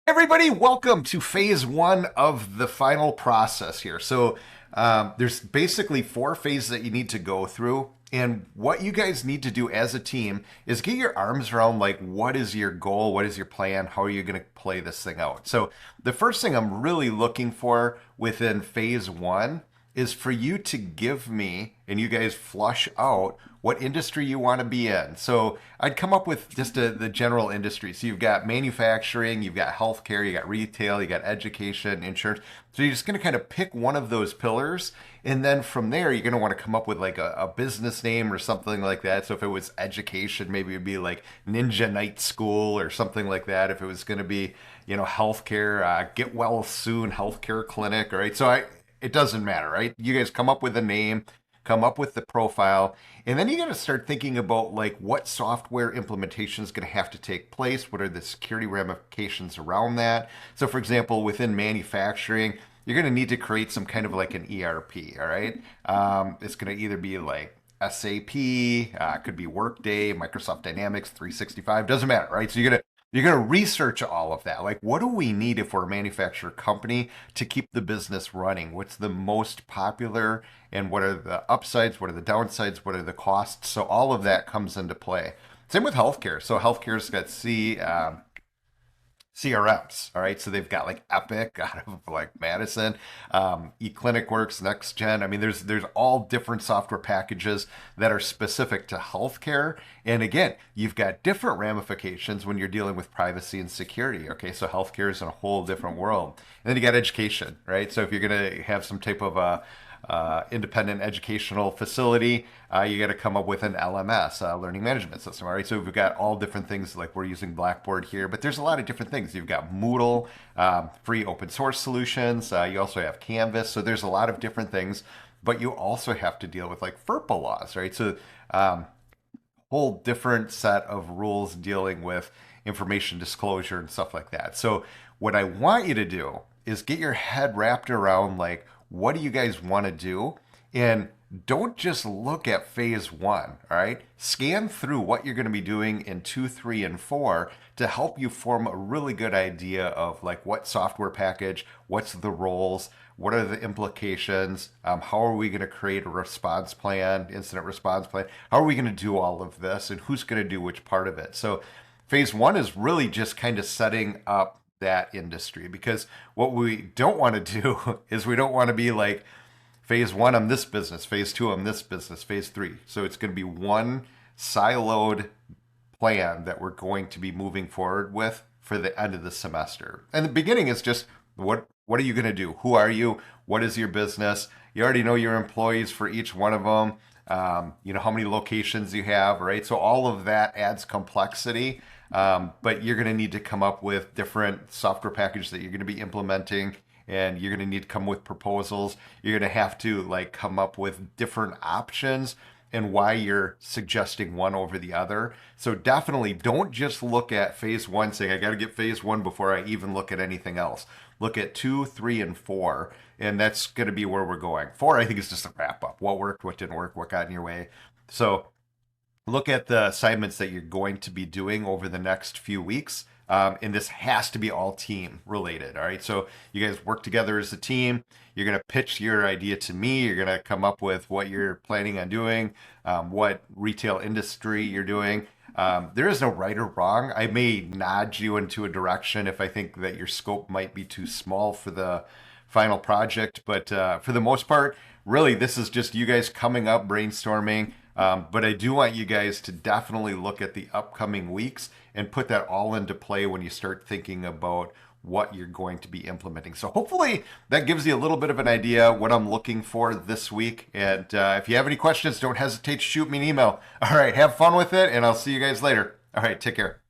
Everybody, welcome to phase one of the final process here. There's basically four phases that you need to go through. And what you guys need to do as a team is get your arms around like, what is your goal? What is your plan? How are you going to play this thing out? So, the first thing I'm really looking for within phase one is for you to give me and you guys flush out what industry you want to be in. So I'd come up with just the general industry. So you've got manufacturing, you've got healthcare, you got retail, you got education, insurance. So you're just going to kind of pick one of those pillars. And then from there, you're going to want to come up with like a business name or something like that. So if it was education, maybe it'd be like Ninja Night School or something like that. If it was going to be, healthcare, Get Well Soon Healthcare Clinic, all right? It doesn't matter, right? You guys come up with a name, come up with the profile, and then you got to start thinking about like what software implementation is going to have to take place. What are the security ramifications around that? So, for example, within manufacturing, you're going to need to create some kind of like an ERP, all right? It's going to either be like SAP, could be Workday, Microsoft Dynamics 365, doesn't matter, right? So you're going to research all of that. Like, what do we need if we're a manufacturer company to keep the business running? What's the most popular, and what are the upsides? What are the downsides? What are the costs? So all of that comes into play. Same with healthcare. So healthcare's got CRMs, all right? So they've got like Epic out of like Madison, eClinicWorks, NextGen. I mean, there's all different software packages that are specific to healthcare. And again, you've got different ramifications when you're dealing with privacy and security. Okay, so healthcare is in a whole different world. And then you got education, right? So if you're going to have some type of independent educational facility, you got to come up with an LMS, learning management system. All right, so we've got all different things like we're using Blackboard here, but there's a lot of different things. You've got Moodle, free open source solutions. You also have Canvas. So there's a lot of different things, but you also have to deal with like FERPA laws, right? So whole different set of rules dealing with information disclosure and stuff like that. So what I want you to do is get your head wrapped around like, what do you guys want to do? And don't just look at phase one, all right? Scan through what you're going to be doing in two, three, and four to help you form a really good idea of like what software package, what's the roles, what are the implications, how are we going to create a response plan, incident response plan, how are we going to do all of this, and who's going to do which part of it. So phase one is really just kind of setting up that industry, because what we don't want to do is we don't want to be like phase one, I'm this business, phase two, I'm this business, phase three. So it's going to be one siloed plan that we're going to be moving forward with for the end of the semester. And the beginning is just what are you going to do? Who are you? What is your business? You already know your employees for each one of them. You know how many locations you have, right? So all of that adds complexity. But you're going to need to come up with different software packages that you're going to be implementing, and you're going to need to come with proposals. You're going to have to like come up with different options and why you're suggesting one over the other. So definitely don't just look at phase one saying, I got to get phase one before I even look at anything else. Look at two, three, and four, and that's going to be where we're going. Four, I think, is just a wrap up. What worked, what didn't work, what got in your way. So look at the assignments that you're going to be doing over the next few weeks. And this has to be all team related. All right. So you guys work together as a team. You're going to pitch your idea to me. You're going to come up with what you're planning on doing, what retail industry you're doing. There is no right or wrong. I may nudge you into a direction if I think that your scope might be too small for the final project. But for the most part, really, this is just you guys coming up, brainstorming. But I do want you guys to definitely look at the upcoming weeks and put that all into play when you start thinking about what you're going to be implementing. So hopefully that gives you a little bit of an idea what I'm looking for this week. And if you have any questions, don't hesitate to shoot me an email. All right, have fun with it, and I'll see you guys later. All right, take care.